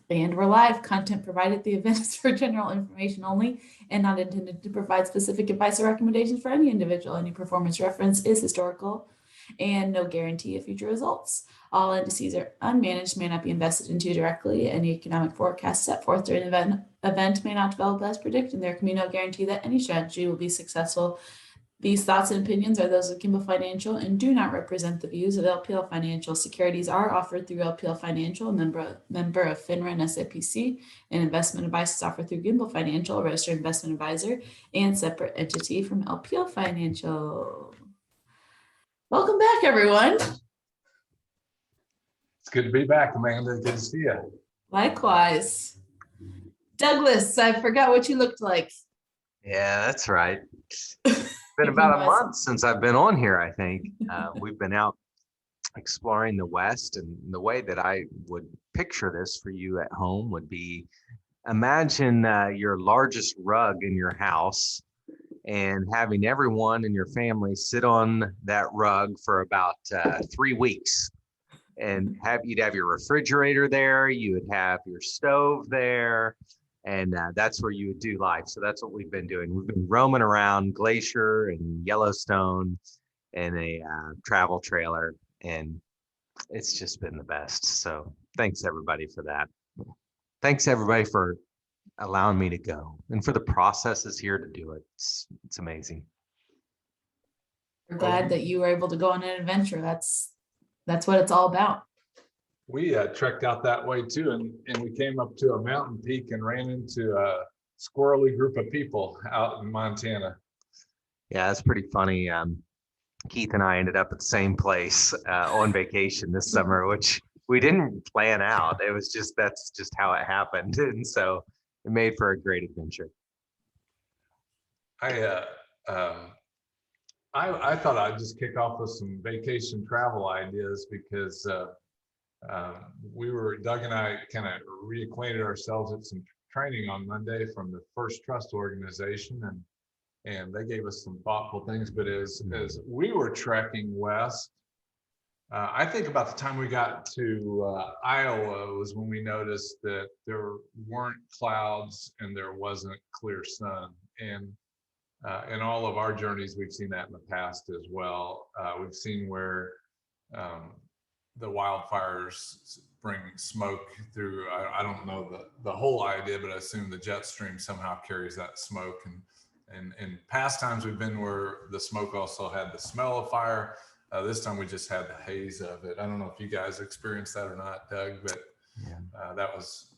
And we're live. Content provided at the event is for general information only and not intended to provide specific advice or recommendations for any individual. Any performance reference is historical and no guarantee of future results. All indices are unmanaged, may not be invested into directly. Any economic forecast set forth during the event may not develop as predicted. There can be no guarantee that any strategy will be successful. These thoughts and opinions are those of Gimbal Financial and do not represent the views of LPL Financial. Securities are offered through LPL Financial, a member of FINRA and SIPC, and investment advice is offered through Gimbal Financial, a registered investment advisor, and separate entity from LPL Financial. Welcome back, everyone. It's good to be back, Amanda. Good to see you. Likewise. Douglas, I forgot what you looked like. Yeah, that's right. It's been about a month since I've been on here, I think. We've been out exploring the West, and the way that I would picture this for you at home would be, imagine your largest rug in your house and having everyone in your family sit on that rug for about 3 weeks. And you'd have your refrigerator there, you would have your stove there, and that's where you would do life. So that's what we've been doing. We've been roaming around Glacier and Yellowstone in a travel trailer, and it's just been the best. So thanks everybody for that. Thanks everybody for allowing me to go and for the processes here to do it. It's amazing. We're glad that you were able to go on an adventure. That's what it's all about. We trekked out that way too, and we came up to a mountain peak and ran into a squirrely group of people out in Montana. Yeah, it's pretty funny. Keith and I ended up at the same place on vacation this summer, which we didn't plan out. It was that's just how it happened, and so it made for a great adventure. I thought I'd just kick off with some vacation travel ideas because Doug and I kind of reacquainted ourselves at some training on Monday from the First Trust organization, and they gave us some thoughtful things. But as we were trekking west, I think about the time we got to Iowa was when we noticed that there weren't clouds and there wasn't clear sun. And in all of our journeys, we've seen that in the past as well. We've seen where the wildfires bring smoke through. I don't know the whole idea, but I assume the jet stream somehow carries that smoke. And in past times we've been where the smoke also had the smell of fire. This time we just had the haze of it. I don't know if you guys experienced that or not, Doug, but that was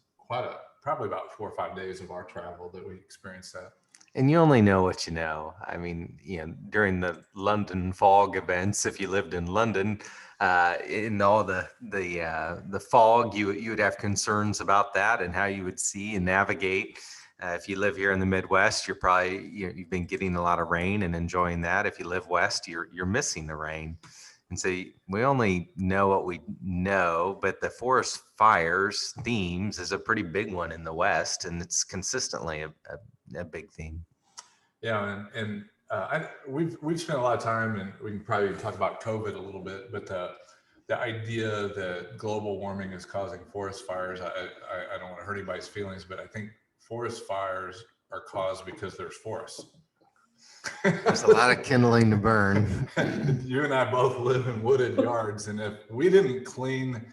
probably about 4 or 5 days of our travel that we experienced that. And you only know what you know. I mean, during the London fog events, if you lived in London, in all the fog, you would have concerns about that and how you would see and navigate. If you live here in the Midwest, you've been getting a lot of rain and enjoying that. If you live west, you're missing the rain. And so we only know what we know, but the forest fires themes is a pretty big one in the West, and it's consistently a big theme. Yeah, and we've spent a lot of time, and we can probably talk about COVID a little bit, but the idea that global warming is causing forest fires, I don't want to hurt anybody's feelings, but I think forest fires are caused because there's forests. There's a lot of kindling to burn. You and I both live in wooded yards, and if we didn't clean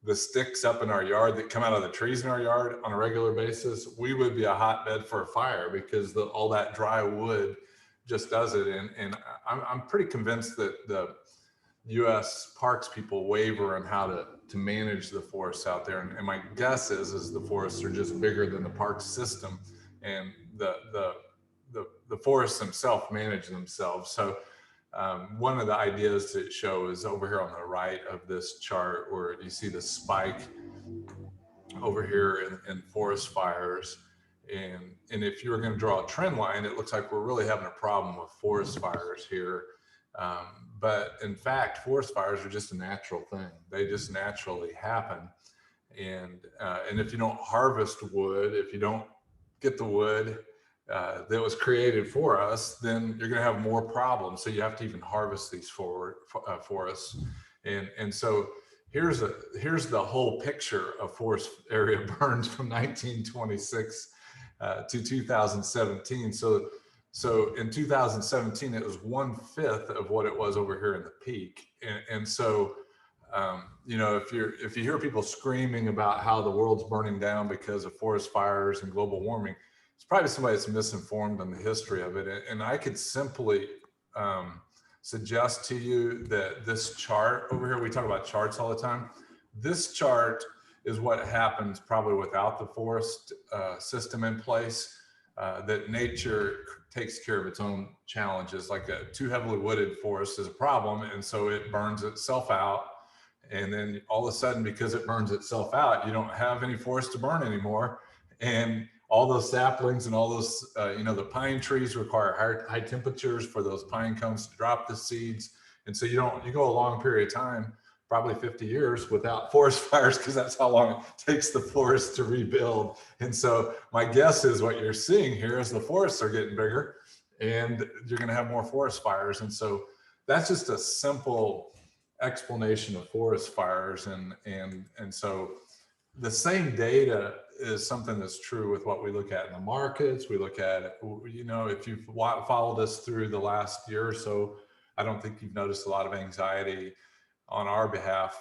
the sticks up in our yard that come out of the trees in our yard on a regular basis, we would be a hotbed for a fire because all that dry wood just does it. And I'm pretty convinced that the U.S. parks people waver on how to manage the forests out there. And my guess is the forests are just bigger than the park system, and the forests themselves manage themselves. So one of the ideas to show is over here on the right of this chart, where you see the spike over here in forest fires. And if you were going to draw a trend line, it looks like we're really having a problem with forest fires here. But in fact, forest fires are just a natural thing. They just naturally happen. And if you don't harvest wood, if you don't get the wood that was created for us, then you're going to have more problems. So you have to even harvest these forests. And so here's the whole picture of forest area burns from 1926 to 2017. So in 2017, it was 1/5 of what it was over here in the peak. And so, you know, if you hear people screaming about how the world's burning down because of forest fires and global warming, it's probably somebody that's misinformed on the history of it. And I could simply suggest to you that this chart over here, we talk about charts all the time. This chart is what happens probably without the forest system in place. That nature takes care of its own challenges. Like a too heavily wooded forest is a problem, and so it burns itself out. And then all of a sudden, because it burns itself out, you don't have any forest to burn anymore. And all those saplings and all those, you know, the pine trees require high temperatures for those pine cones to drop the seeds. And so you go a long period of time, probably 50 years without forest fires, because that's how long it takes the forest to rebuild. And so my guess is what you're seeing here is the forests are getting bigger and you're going to have more forest fires. And so that's just a simple explanation of forest fires. And so the same data is something that's true with what we look at in the markets. We look at it, you know, if you've followed us through the last year or so, I don't think you've noticed a lot of anxiety on our behalf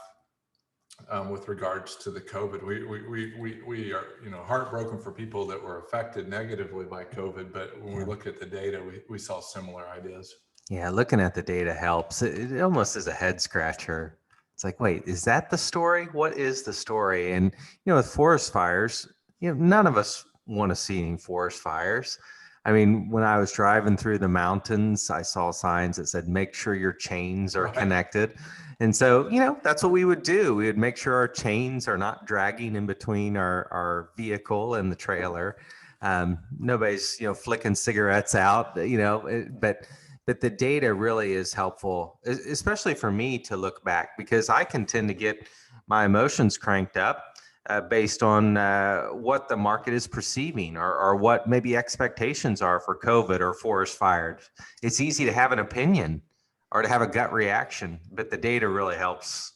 with regards to the COVID. We are, you know, heartbroken for people that were affected negatively by COVID, but when we look at the data, we saw similar ideas. Yeah, looking at the data helps. It almost is a head scratcher. It's like, wait, is that the story? What is the story? And, you know, with forest fires, you know, none of us want to see any forest fires. I mean, when I was driving through the mountains, I saw signs that said, make sure your chains are connected. And so, you know, that's what we would do. We would make sure our chains are not dragging in between our vehicle and the trailer. Nobody's, you know, flicking cigarettes out, you know, but the data really is helpful, especially for me to look back, because I can tend to get my emotions cranked up based on what the market is perceiving or what maybe expectations are for COVID or forest fires. It's easy to have an opinion or to have a gut reaction, but the data really helps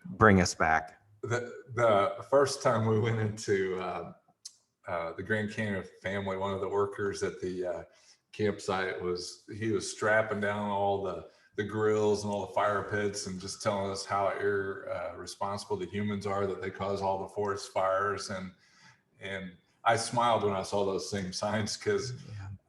bring us back. The first time we went into the Grand Canyon family, one of the workers at the campsite he was strapping down all the grills and all the fire pits and just telling us how irresponsible the humans are, that they cause all the forest fires. And I smiled when I saw those same signs, because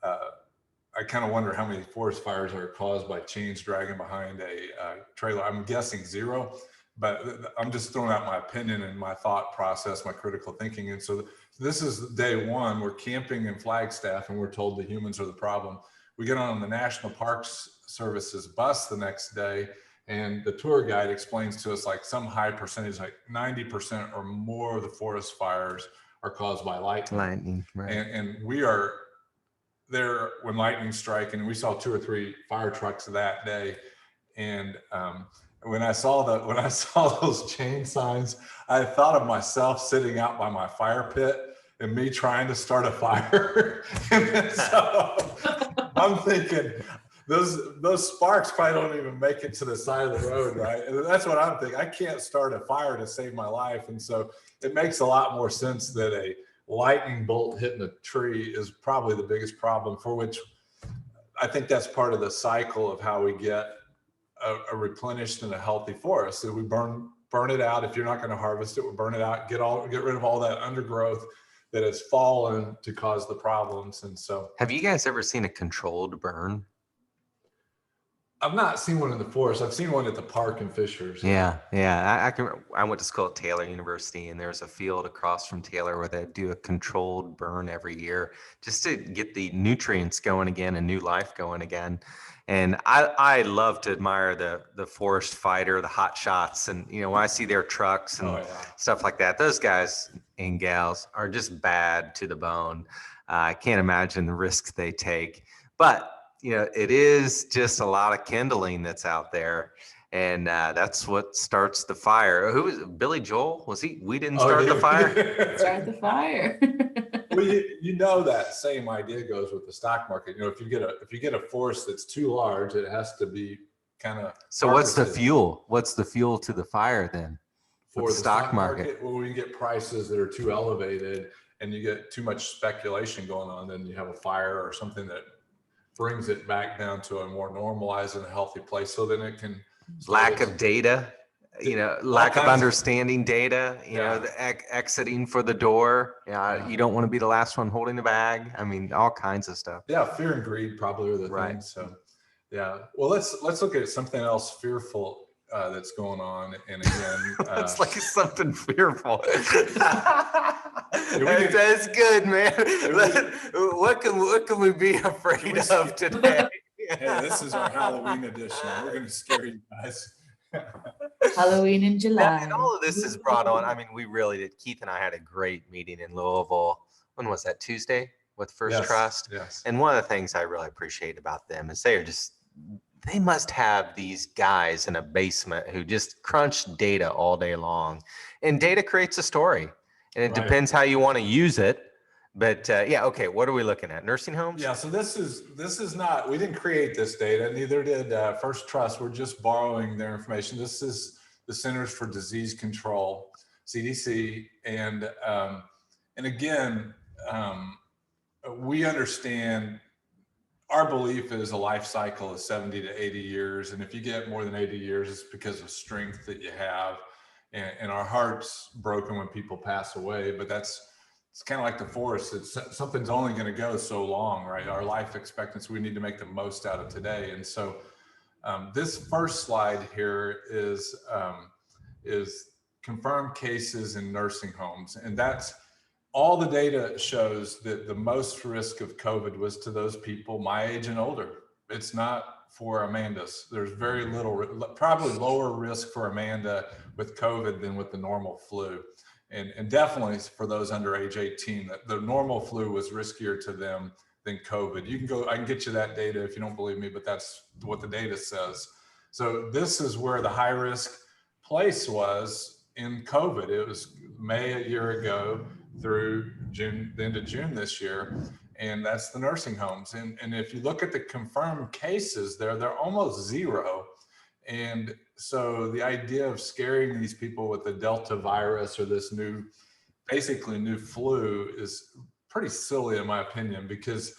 I kind of wonder how many forest fires are caused by chains dragging behind a trailer. I'm guessing zero, but I'm just throwing out my opinion and my thought process, my critical thinking. And so this is day one. We're camping in Flagstaff and we're told the humans are the problem. We get on the National Parks Service's bus the next day, and the tour guide explains to us like some high percentage, like 90% or more of the forest fires are caused by lightning. Right. And we are there when lightning strike, and we saw 2 or 3 fire trucks that day. And when I saw those chain signs, I thought of myself sitting out by my fire pit and me trying to start a fire. And then so I'm thinking, those sparks probably don't even make it to the side of the road, right? And that's what I'm thinking. I can't start a fire to save my life. And so it makes a lot more sense that a lightning bolt hitting a tree is probably the biggest problem, for which I think that's part of the cycle of how we get a replenished and a healthy forest. So we burn it out. If you're not going to harvest it, we burn it out, get rid of all that undergrowth that has fallen to cause the problems. And so, have you guys ever seen a controlled burn? I've not seen one in the forest. I've seen one at the park in Fishers. Yeah. I went to school at Taylor University, and there's a field across from Taylor where they do a controlled burn every year just to get the nutrients going again and new life going again. And I love to admire the forest fighter, the hot shots, and you know, when I see their trucks and stuff like that, those guys and gals are just bad to the bone. I can't imagine the risks they take, but you know, it is just a lot of kindling that's out there, and that's what starts the fire. Who was Billy Joel? Was he? We didn't start the fire. Start the fire. Well, you know, that same idea goes with the stock market. You know, if you get a force that's too large, it has to be kind of. So what's the fuel? What's the fuel to the fire then? for the the stock stock market, well, we get prices that are too elevated and you get too much speculation going on, then you have a fire or something that brings it back down to a more normalized and healthy place. So then it can. Lack of data, lack of kinds of- understanding data, Yeah. the exiting for the door. Yeah. You don't want to be the last one holding the bag. I mean, all kinds of stuff. Yeah, fear and greed probably are the Right. things. So, yeah. Well, let's look at something else fearful that's going on. And again, It's like something fearful. we That's good, man. What can we be afraid of today? hey, this is our Halloween edition. We're going to scare you guys. Halloween in July. And all of this is brought on. I mean, we really did. Keith and I had a great meeting in Louisville. When was that? Tuesday with First Yes, Trust. yes. And one of the things I really appreciate about them is they must have these guys in a basement who just crunch data all day long, and data creates a story, and it Right. depends how you want to use it. But okay, what are we looking at? Nursing homes? Yeah, so this is not, we didn't create this data, neither did First Trust. We're just borrowing their information. This is the Centers for Disease Control, CDC, and again, we understand. Our belief is a life cycle is 70 to 80 years. And if you get more than 80 years, it's because of strength that you have. And our heart's broken when people pass away, but it's kind of like the forest. Something's only going to go so long, right? Our life expectancy, we need to make the most out of today. And so this first slide here is confirmed cases in nursing homes. And that's, all the data shows that the most risk of COVID was to those people my age and older. It's not for Amanda's. There's very little, probably lower risk for Amanda with COVID than with the normal flu. And definitely for those under age 18, that the normal flu was riskier to them than COVID. You can go, I can get you that data if you don't believe me, but that's what the data says. So this is where the high risk place was in COVID. It was May a year ago through June, the end of June this year. And that's the nursing homes. And if you look at the confirmed cases there, they're almost zero. And so the idea of scaring these people with the Delta virus or this basically new flu is pretty silly in my opinion, because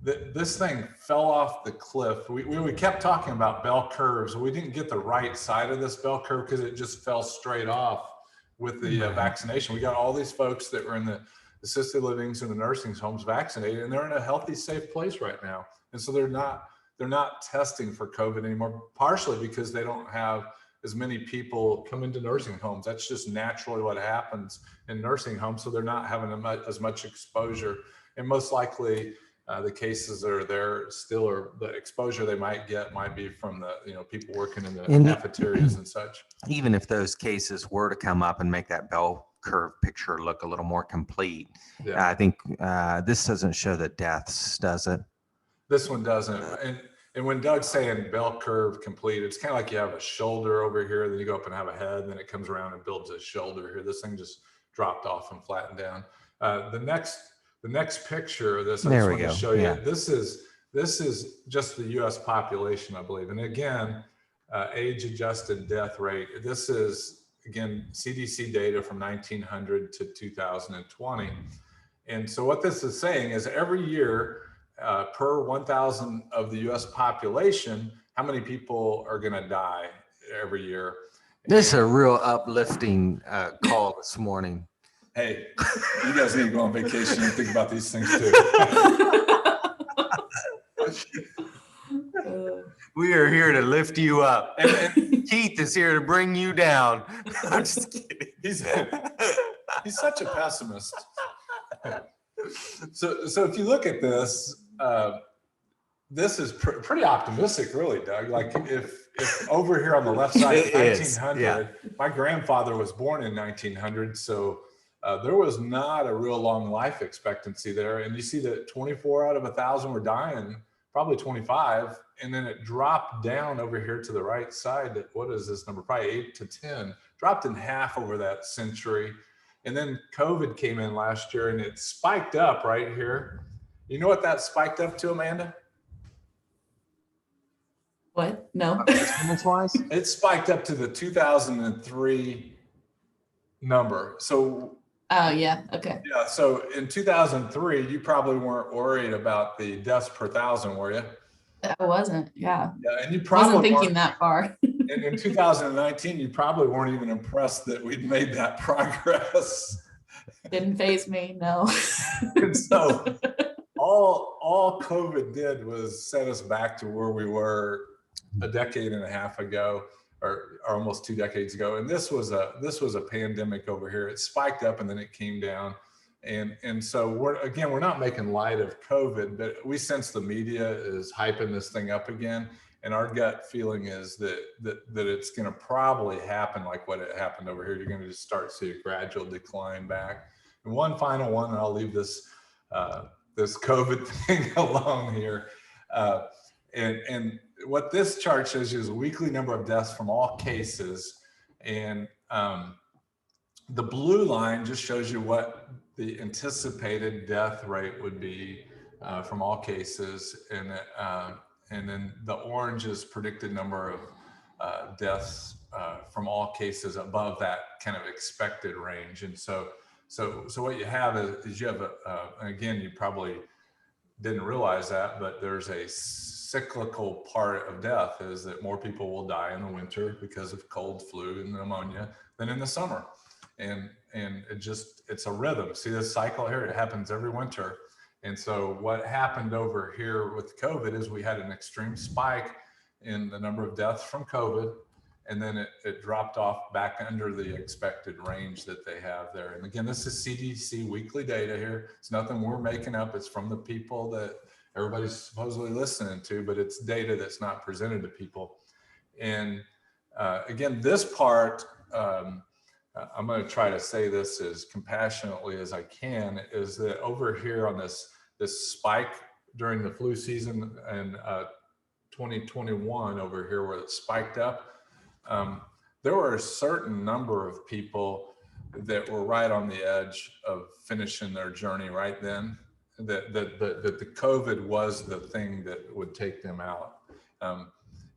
this thing fell off the cliff. We kept talking about bell curves. We didn't get the right side of this bell curve because it just fell straight off with the vaccination. We got all these folks that were in the assisted livings and the nursing homes vaccinated, and they're in a healthy, safe place right now. And so they're not testing for COVID anymore, partially because they don't have as many people come into nursing homes. That's just naturally what happens in nursing homes. So they're not having as much exposure, and most likely the cases that are there still are the exposure they might get might be from the people working in the cafeterias and such. Even if those cases were to come up and make that bell curve picture look a little more complete, Yeah. I think this doesn't show the deaths, does it? This one doesn't. And when Doug's saying bell curve complete, it's kind of like you have a shoulder over here, then you go up and have a head, and then it comes around and builds a shoulder here. This thing just dropped off and flattened down. The next picture of this, I just want to show you. This is just the U.S. population, I believe. And again, age-adjusted death rate. This is, again, CDC data from 1900 to 2020. And so what this is saying is every year, per 1,000 of the U.S. population, how many people are going to die every year? This is a real uplifting call this morning. Hey, you guys need to go on vacation and think about these things too. We are here to lift you up. And Keith is here to bring you down. I'm just kidding. He's such a pessimist. So if you look at this, this is pretty optimistic, really, Doug. Like if over here on the left side, 1900, my grandfather was born in 1900, so there was not a real long life expectancy there. And you see that 24 out of 1,000 were dying, probably 25. And then it dropped down over here to the right side. What is this number? Probably 8 to 10, dropped in half over that century. And then COVID came in last year and it spiked up right here. You know what that spiked up to, Amanda? What? No. Percentage-wise? It spiked up to the 2003 number. So Oh, yeah. Okay. yeah, so in 2003, you probably weren't worried about the deaths per thousand, were you? I wasn't. Yeah. Yeah, and you Wasn't probably thinking weren't. that far. In 2019, you probably weren't even impressed that we'd made that progress. Didn't phase me. No. And so all COVID did was set us back to where we were a decade and a half ago, or almost 2 decades ago. And this was a pandemic over here. It spiked up and then it came down. And so we're not making light of COVID, but we sense the media is hyping this thing up again. And our gut feeling is that it's going to probably happen like what it happened over here. You're going to just start to see a gradual decline back. And one final one, and I'll leave this this COVID thing alone here. And what this chart shows you is a weekly number of deaths from all cases. And the blue line just shows you what the anticipated death rate would be from all cases. And then the orange is predicted number of deaths from all cases above that kind of expected range. And so what you have is you have again, you probably didn't realize that, but there's a cyclical part of death is that more people will die in the winter because of cold, flu, and pneumonia than in the summer. And it's a rhythm. See this cycle here? It happens every winter. And so what happened over here with COVID is we had an extreme spike in the number of deaths from COVID. And then it dropped off back under the expected range that they have there. And again, this is CDC weekly data here. It's nothing we're making up. It's from the people that everybody's supposedly listening to, but it's data that's not presented to people. And again, this part, I'm going to try to say this as compassionately as I can, is that over here on this spike during the flu season in 2021 over here where it spiked up, there were a certain number of people that were right on the edge of finishing their journey right then, that the COVID was the thing that would take them out.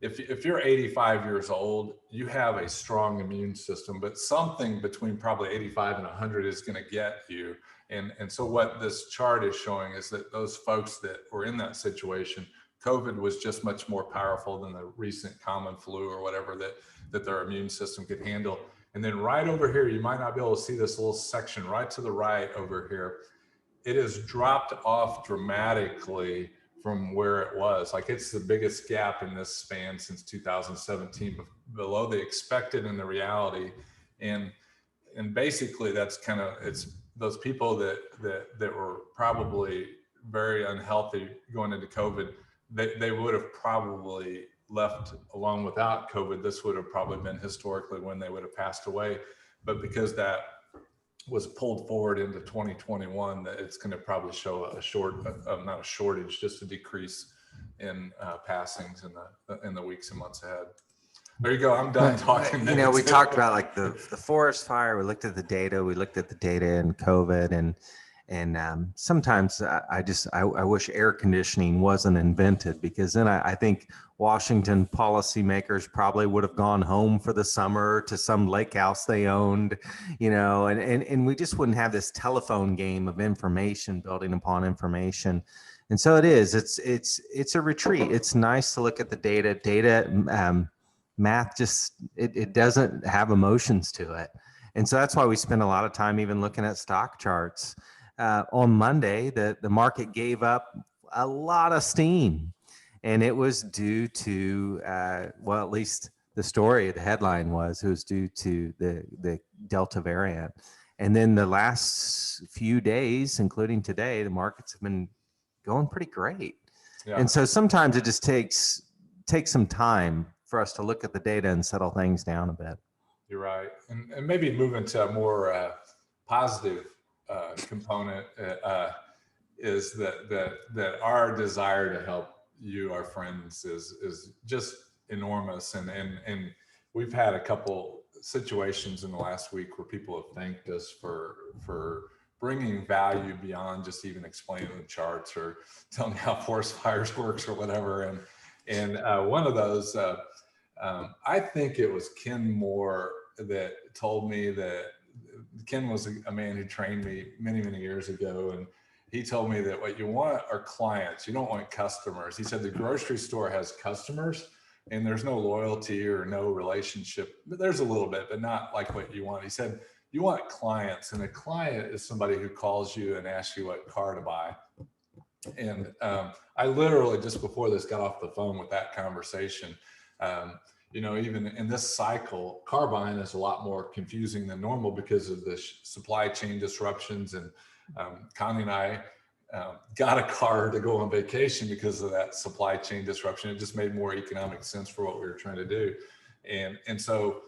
If you're 85 years old, you have a strong immune system, but something between probably 85 and 100 is going to get you. And so what this chart is showing is that those folks that were in that situation, COVID was just much more powerful than the recent common flu or whatever that their immune system could handle. And then right over here, you might not be able to see this little section right to the right over here. It has dropped off dramatically from where it was. Like it's the biggest gap in this span since 2017, below the expected and the reality. And basically that's kind of, it's those people that were probably very unhealthy going into COVID, they would have probably left alone without COVID. This would have probably been historically when they would have passed away. But because that was pulled forward into 2021, that it's going to probably show not a shortage, just a decrease in passings in the weeks and months ahead. There you go. I'm done talking. You know, we talked about like the forest fire. We looked at the data. We looked at the data in COVID, and sometimes I wish air conditioning wasn't invented, because then I think Washington policymakers probably would have gone home for the summer to some lake house they owned, you know, and we just wouldn't have this telephone game of information building upon information. And so it's a retreat. It's nice to look at the data. Math just, it doesn't have emotions to it. And so that's why we spend a lot of time even looking at stock charts. On Monday, the market gave up a lot of steam, and it was due to, well, at least the story, the headline was, it was due to the Delta variant. And then the last few days, including today, the markets have been going pretty great. Yeah. And so sometimes it just takes some time for us to look at the data and settle things down a bit. You're right. And maybe moving to a more positive component is that our desire to help you, our friends, is just enormous. And we've had a couple situations in the last week where people have thanked us for bringing value beyond just even explaining the charts or telling how forest fires works or whatever. And one of those, I think it was Ken Moore that told me that Ken was a man who trained me many, many years ago. And he told me that what you want are clients. You don't want customers. He said the grocery store has customers and there's no loyalty or no relationship. But there's a little bit, but not like what you want. He said, you want clients, and a client is somebody who calls you and asks you what car to buy. And I literally just before this got off the phone with that conversation. Even in this cycle, car buying is a lot more confusing than normal because of the supply chain disruptions. And Connie and I got a car to go on vacation because of that supply chain disruption. It just made more economic sense for what we were trying to do. And so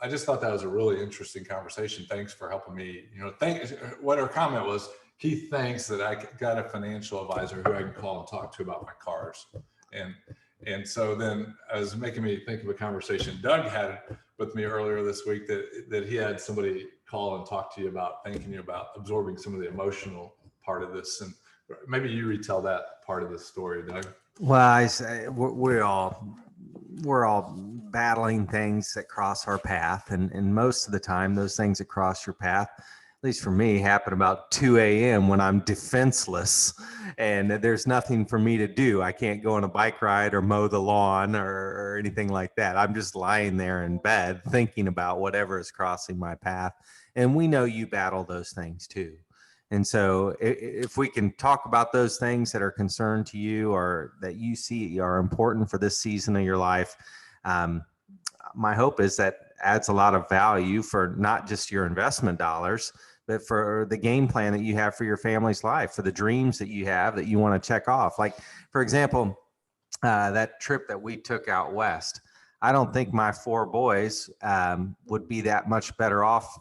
I just thought that was a really interesting conversation. Thanks for helping me. What her comment was, Keith thinks that I got a financial advisor who I can call and talk to about my cars. And so then I was making me think of a conversation Doug had with me earlier this week that he had somebody call and talk to you about thanking you about absorbing some of the emotional part of this. And maybe you retell that part of the story, Doug. Well, I say we're all battling things that cross our path. And most of the time, those things that cross your path, at least for me, happen about 2 a.m. when I'm defenseless and there's nothing for me to do. I can't go on a bike ride or mow the lawn or anything like that. I'm just lying there in bed thinking about whatever is crossing my path. And we know you battle those things too. And so if we can talk about those things that are concerned to you or that you see are important for this season of your life, my hope is that adds a lot of value for not just your investment dollars, but for the game plan that you have for your family's life, for the dreams that you have that you want to check off. Like, for example, that trip that we took out west, I don't think my 4 boys would be that much better off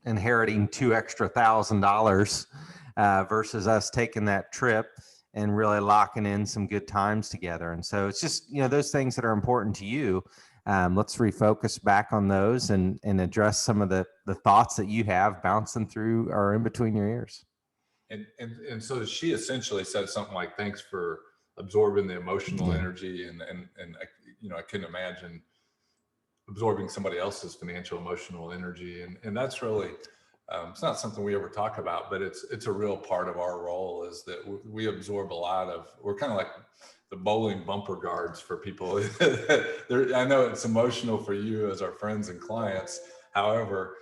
inheriting $2 extra thousand versus us taking that trip and really locking in some good times together. And so it's just, those things that are important to you. Let's refocus back on those and address some of the thoughts that you have bouncing through or in between your ears. And so she essentially said something like, thanks for absorbing the emotional energy. And I couldn't imagine absorbing somebody else's financial emotional energy. And that's really, it's not something we ever talk about, but it's a real part of our role is that we absorb a lot of, we're kind of like the bowling bumper guards for people. I know it's emotional for you as our friends and clients. However,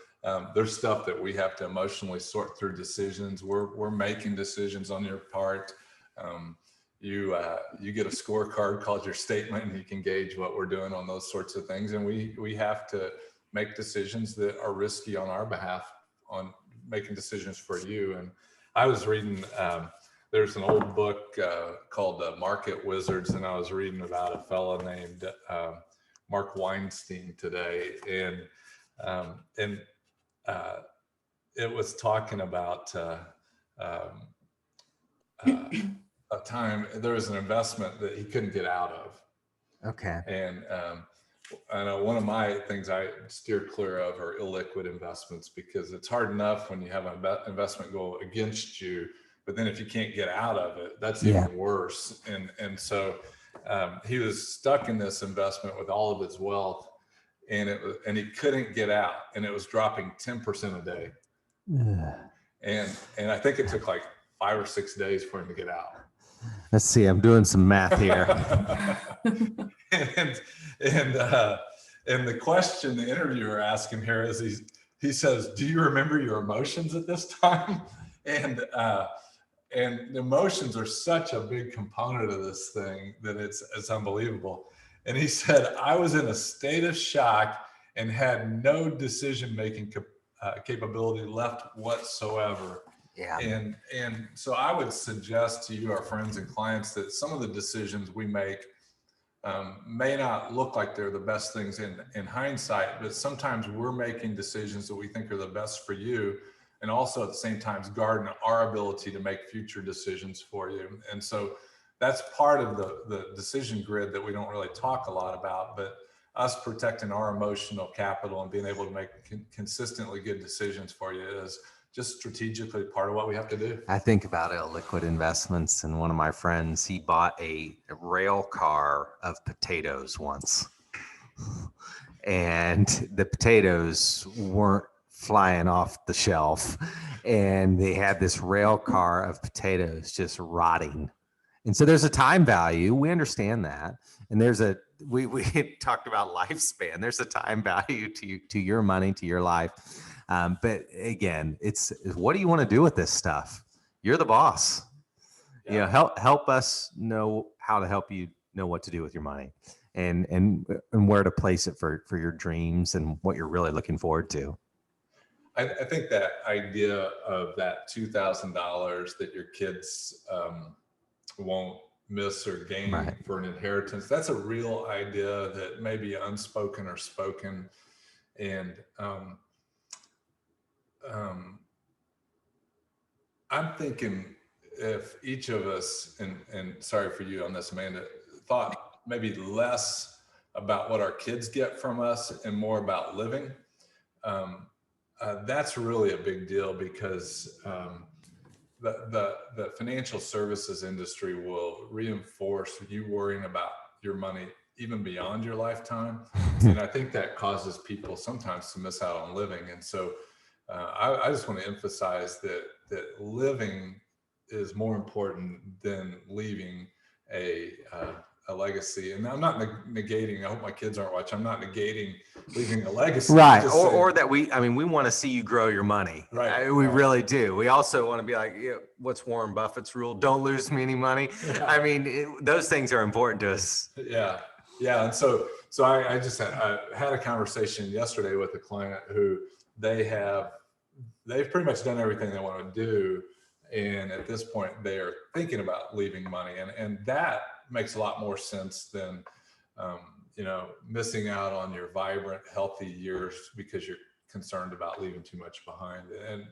there's stuff that we have to emotionally sort through decisions. We're making decisions on your part. You get a scorecard called your statement, and you can gauge what we're doing on those sorts of things. And we have to make decisions that are risky on our behalf on making decisions for you. And I was reading, there's an old book called Market Wizards, and I was reading about a fellow named Mark Weinstein today. And it was talking about a time there was an investment that he couldn't get out of. Okay. And I know one of my things I steer clear of are illiquid investments, because it's hard enough when you have an investment go against you, but then if you can't get out of it, that's even worse. And so he was stuck in this investment with all of his wealth, and he couldn't get out, and it was dropping 10% a day. And I think it took like 5 or 6 days for him to get out. Let's see, I'm doing some math here. And the question the interviewer asked him here is he says, do you remember your emotions at this time? And emotions are such a big component of this thing that it's unbelievable. And he said, I was in a state of shock and had no decision-making capability left whatsoever. Yeah. And so I would suggest to you, our friends and clients, that some of the decisions we make may not look like they're the best things in hindsight, but sometimes we're making decisions that we think are the best for you, and also at the same time guarding our ability to make future decisions for you. And so that's part of the decision grid that we don't really talk a lot about, but us protecting our emotional capital and being able to make consistently good decisions for you is just strategically part of what we have to do. I think about illiquid investments, and one of my friends, he bought a rail car of potatoes once, and the potatoes weren't flying off the shelf, and they had this rail car of potatoes just rotting. And so there's a time value. We understand that. And we talked about lifespan. There's a time value to your money, to your life. But again, it's what do you want to do with this stuff? You're the boss. Yeah. Help us know how to help you know what to do with your money, and where to place it for your dreams and what you're really looking forward to. I think that idea of that $2,000 that your kids won't miss or gain Right. for an inheritance, that's a real idea that may be unspoken or spoken. And I'm thinking if each of us, and sorry for you on this, Amanda, thought maybe less about what our kids get from us and more about living, that's really a big deal, because the financial services industry will reinforce you worrying about your money even beyond your lifetime. And I think that causes people sometimes to miss out on living. And so I just want to emphasize that living is more important than leaving a legacy. And I'm not negating, I hope my kids aren't watching, I'm not negating leaving a legacy. Right. Or that we want to see you grow your money. Right. We really do. We also want to be like, what's Warren Buffett's rule? Don't lose me any money. Yeah. I mean, those things are important to us. Yeah. Yeah. And so I just had a conversation yesterday with a client who they've pretty much done everything they want to do. And at this point, they are thinking about leaving money. And that makes a lot more sense than, missing out on your vibrant, healthy years because you're concerned about leaving too much behind. And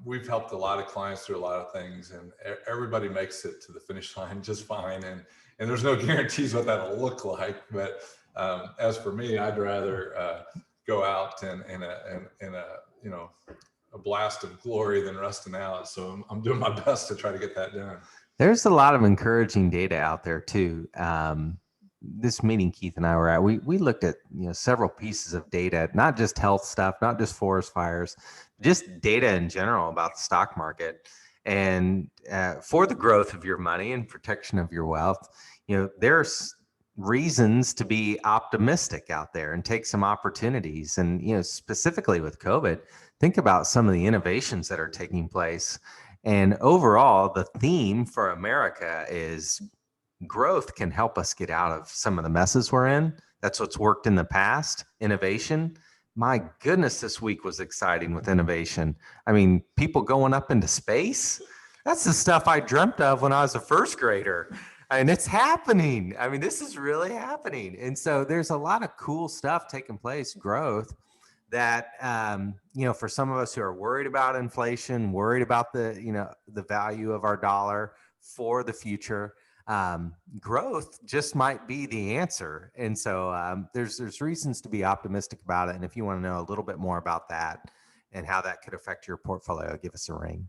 we've helped a lot of clients through a lot of things, and everybody makes it to the finish line just fine. And there's no guarantees what that'll look like. But as for me, I'd rather go out in a blast of glory than resting out. So I'm doing my best to try to get that done. There's a lot of encouraging data out there too. This meeting Keith and I were at, we looked at several pieces of data, not just health stuff, not just forest fires, just data in general about the stock market. And for the growth of your money and protection of your wealth, there's reasons to be optimistic out there and take some opportunities. And specifically with COVID, think about some of the innovations that are taking place. And overall, the theme for America is growth can help us get out of some of the messes we're in. That's what's worked in the past. Innovation. My goodness, this week was exciting with innovation. I mean, people going up into space. That's the stuff I dreamt of when I was a first grader. And it's happening. I mean, this is really happening. And so there's a lot of cool stuff taking place, growth, that, for some of us who are worried about inflation, worried about the value of our dollar for the future, growth just might be the answer. And so there's reasons to be optimistic about it. And if you want to know a little bit more about that and how that could affect your portfolio, give us a ring.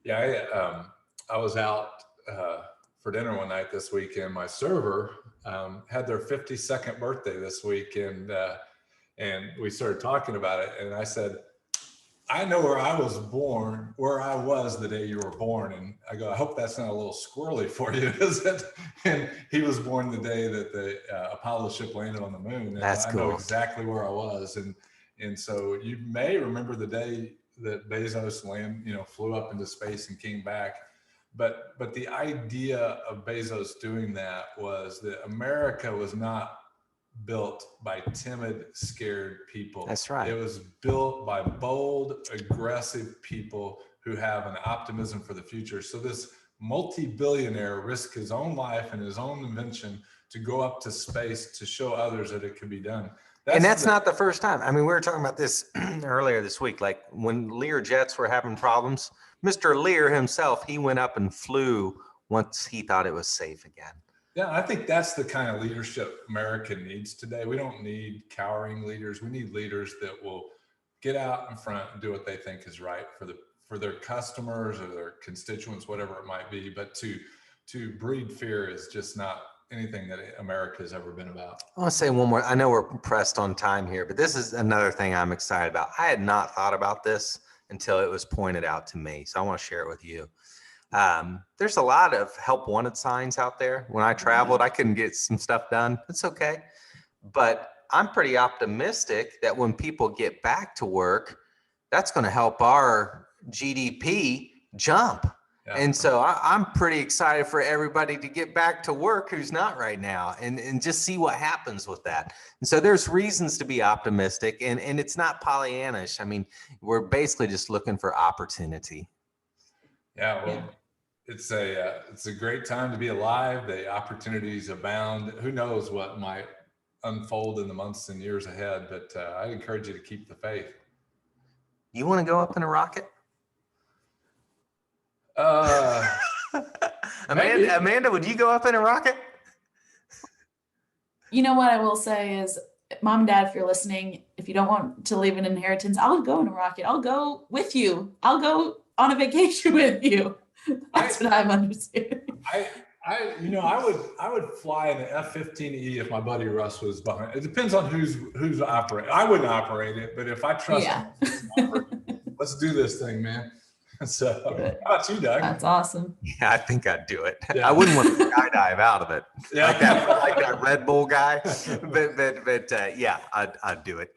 Yeah, I was out for dinner one night this week, and my server had their 52nd birthday this week, and we started talking about it. And I said, I know where I was born, where I was the day you were born. And I go, I hope that's not a little squirrely for you, is it? And he was born the day that the Apollo ship landed on the moon. And That's I cool. know exactly where I was. And so you may remember the day that Bezos flew up into space and came back. But the idea of Bezos doing that was that America was not built by timid, scared people. That's right. It was built by bold, aggressive people who have an optimism for the future. So this multi-billionaire risked his own life and his own invention to go up to space to show others that it could be done. That's not the first time. I mean, we were talking about this earlier this week, like when Lear jets were having problems, Mr. Lear himself, he went up and flew once he thought it was safe again. Yeah, I think that's the kind of leadership America needs today. We don't need cowering leaders. We need leaders that will get out in front and do what they think is right for their customers or their constituents, whatever it might be. But to breed fear is just not anything that America's ever been about. I want to say one more. I know we're pressed on time here, but this is another thing I'm excited about. I had not thought about this until it was pointed out to me. So I want to share it with you. There's a lot of help wanted signs out there. When I traveled, I couldn't get some stuff done. It's okay. But I'm pretty optimistic that when people get back to work, that's going to help our GDP jump. Yeah. And so I'm pretty excited for everybody to get back to work who's not right now and just see what happens with that. And so there's reasons to be optimistic, and it's not Pollyannish. I mean, we're basically just looking for opportunity. Yeah, well, it's a great time to be alive. The opportunities abound. Who knows what might unfold in the months and years ahead, but I encourage you to keep the faith. You want to go up in a rocket? Amanda, would you go up in a rocket? You know what I will say is, Mom and Dad, if you're listening, if you don't want to leave an inheritance, I'll go in a rocket. I'll go with you. I'll go on a vacation with you. That's what I'm understanding. I would fly in an F-15E if my buddy Russ was behind. It depends on who's operating. I wouldn't operate it, but if I trust him, let's do this thing, man. So how about you, Doug? That's awesome. Yeah, I think I'd do it. Yeah. I wouldn't want to skydive out of it. Yeah. like that Red Bull guy. But yeah, I'd do it.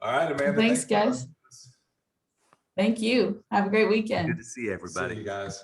All right, Amanda. Thanks, guys. Thank you. Have a great weekend. Good to see everybody. See you guys.